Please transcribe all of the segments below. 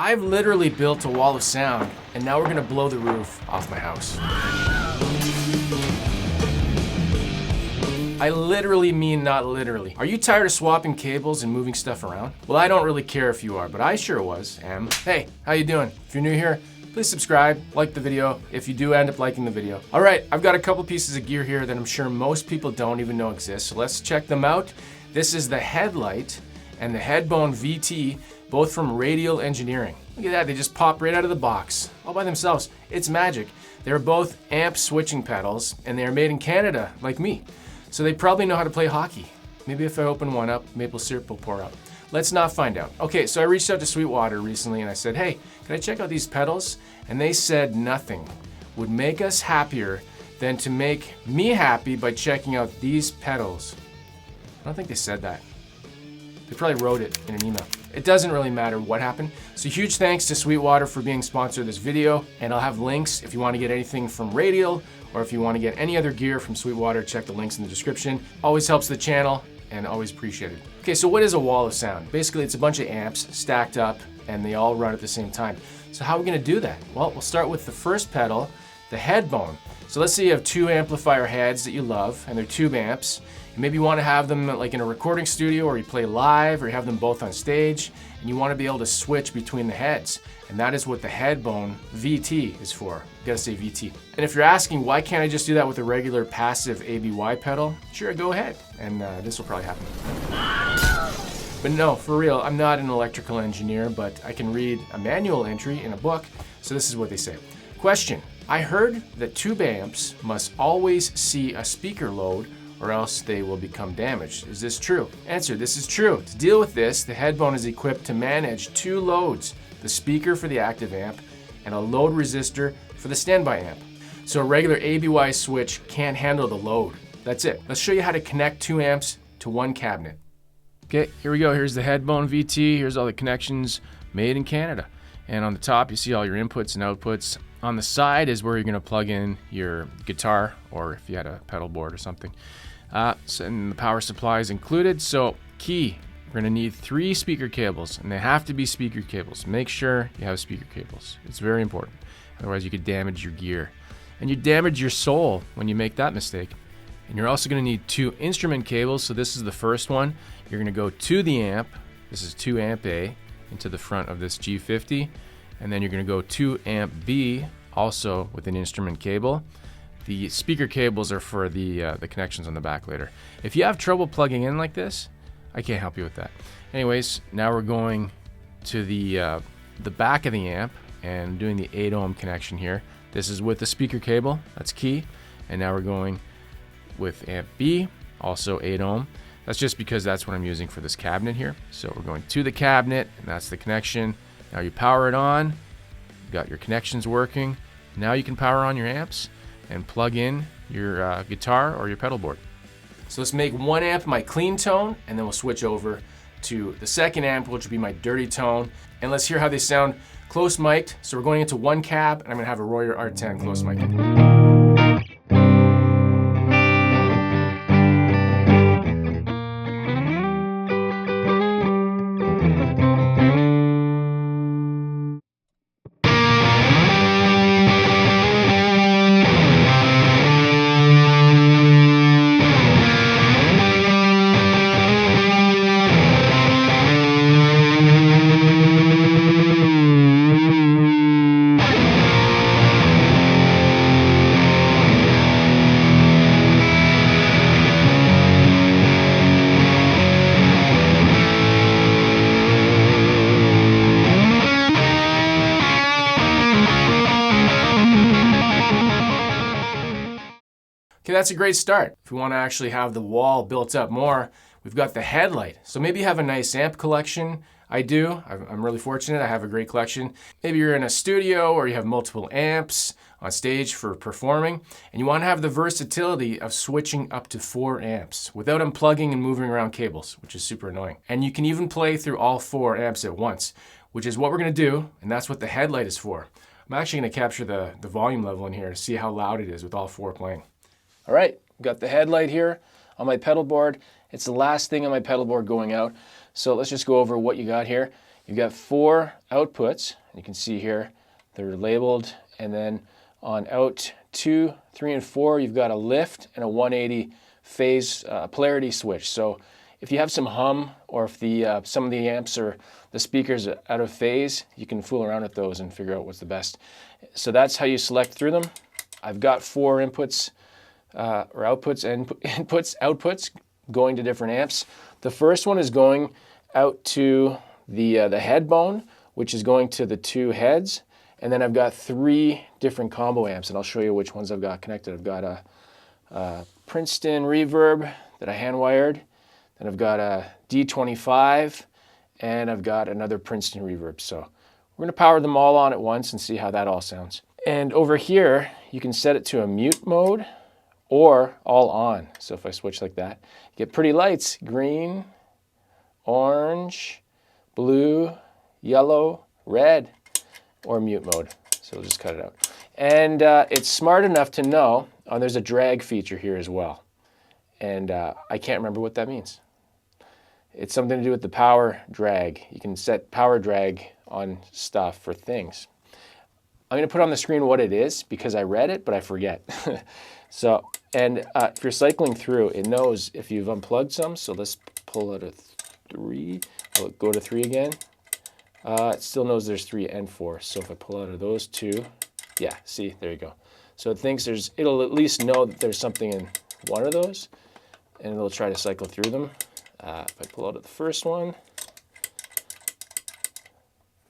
I've literally built a wall of sound, and now we're gonna blow the roof off my house. I literally mean not literally. Are you tired of swapping cables and moving stuff around? Well, I don't really care if you are, but I sure was. Hey, how you doing? If you're new here, please subscribe, like the video, if you do end up liking the video. All right, I've got a couple pieces of gear here that I'm sure most people don't even know exist, so let's check them out. This is the Headlight and the Headbone VT, both from Radial Engineering. Look at that, they just pop right out of the box, all by themselves. It's magic. They're both amp switching pedals, and they're made in Canada, like me. So they probably know how to play hockey. Maybe if I open one up, maple syrup will pour out. Let's not find out. Okay, so I reached out to Sweetwater recently and I said, hey, can I check out these pedals? And they said nothing would make us happier than to make me happy by checking out these pedals. I don't think they said that. They probably wrote it in an email. It doesn't really matter what happened. So huge thanks to Sweetwater for being sponsor of this video. And I'll have links if you want to get anything from Radial or if you want to get any other gear from Sweetwater, check the links in the description. Always helps the channel and always appreciated. Okay, so what is a wall of sound? Basically, it's a bunch of amps stacked up and they all run at the same time. So how are we gonna do that? Well, we'll start with the first pedal, the Headbone. So let's say you have two amplifier heads that you love and they're tube amps. And maybe you wanna have them like in a recording studio or you play live or you have them both on stage and you wanna be able to switch between the heads. And that is what the Headbone VT is for. You gotta say VT. And if you're asking, why can't I just do that with a regular passive ABY pedal? Sure, go ahead. And this will probably happen. But no, for real, I'm not an electrical engineer, but I can read a manual entry in a book. So this is what they say. Question, I heard that tube amps must always see a speaker load or else they will become damaged. Is this true? Answer, this is true. To deal with this, the Headbone is equipped to manage two loads, the speaker for the active amp and a load resistor for the standby amp. So a regular ABY switch can't handle the load. That's it. Let's show you how to connect two amps to one cabinet. Okay, here we go. Here's the Headbone VT. Here's all the connections made in Canada. And on the top, you see all your inputs and outputs. On the side is where you're gonna plug in your guitar or if you had a pedal board or something. And the power supply is included. So key, we're gonna need 3 speaker cables and they have to be speaker cables. Make sure you have speaker cables. It's very important. Otherwise you could damage your gear. And you damage your soul when you make that mistake. And you're also gonna need 2 instrument cables. So this is the first one. You're gonna go to the amp. This is 2 amp A into the front of this G50. And then you're gonna go 2 amp B also with an instrument cable. The speaker cables are for the connections on the back later. If you have trouble plugging in like this, I can't help you with that. Anyways, now we're going to the back of the amp and doing the 8 ohm connection here. This is with the speaker cable, that's key. And now we're going with amp B, also 8 ohm. That's just because that's what I'm using for this cabinet here. So we're going to the cabinet and that's the connection. Now you power it on, you got your connections working. Now you can power on your amps and plug in your guitar or your pedal board. So let's make 1 amp my clean tone and then we'll switch over to the second amp, which will be my dirty tone. And let's hear how they sound close mic'd. So we're going into 1 cab and I'm gonna have a Royer R10 close mic'd. Okay, that's a great start. If we want to actually have the wall built up more, we've got the Headlight. So maybe you have a nice amp collection. I do. I'm really fortunate. I have a great collection. Maybe you're in a studio or you have multiple amps on stage for performing, and you want to have the versatility of switching up to 4 amps without unplugging and moving around cables, which is super annoying. And you can even play through all 4 amps at once, which is what we're going to do, and that's what the Headlight is for. I'm actually going to capture the volume level in here to see how loud it is with all 4 playing. All right, got the Headlight here on my pedal board. It's the last thing on my pedal board going out. So let's just go over what you got here. You've got 4 outputs. You can see here they're labeled, and then on out 2, 3, and 4, you've got a lift and a 180 phase polarity switch. So if you have some hum, or if the some of the amps or the speakers are out of phase, you can fool around with those and figure out what's the best. So that's how you select through them. I've got 4 inputs or outputs and outputs going to different amps. The first one is going out to the headbone, which is going to the 2 heads. And then I've got 3 different combo amps, and I'll show you which ones I've got connected. I've got a Princeton reverb that I hand wired. Then I've got a D25, and I've got another Princeton reverb. So we're gonna power them all on at once and see how that all sounds. And over here, you can set it to a mute mode or all on. So if I switch like that, you get pretty lights: green, orange, blue, yellow, red, or mute mode. So we'll just cut it out. And it's smart enough to know, there's a drag feature here as well. And I can't remember what that means. It's something to do with the power drag. You can set power drag on stuff for things. I'm gonna put on the screen what it is because I read it, but I forget. So, and if you're cycling through, it knows if you've unplugged some. So let's pull out a 3, I'll go to 3 again. It still knows there's 3 and 4. So if I pull out of those 2, yeah, see, there you go. So it thinks it'll at least know that there's something in one of those, and it'll try to cycle through them. If I pull out of the first one,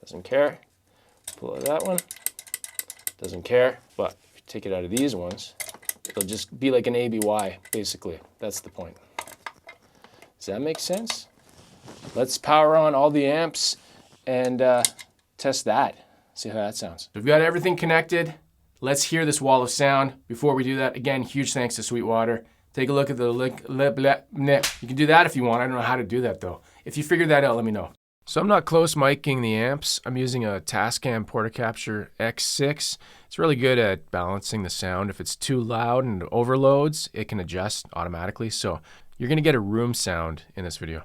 doesn't care. Pull out of that one, doesn't care. But if you take it out of these ones, it'll just be like an ABY, basically. That's the point. Does that make sense? Let's power on all the amps and test that. See how that sounds. We've got everything connected. Let's hear this wall of sound. Before we do that, again, huge thanks to Sweetwater. Take a look at the link. You can do that if you want. I don't know how to do that though. If you figure that out, let me know. So I'm not close micing the amps. I'm using a Tascam Portacapture X6. It's really good at balancing the sound. If it's too loud and overloads, it can adjust automatically. So you're gonna get a room sound in this video.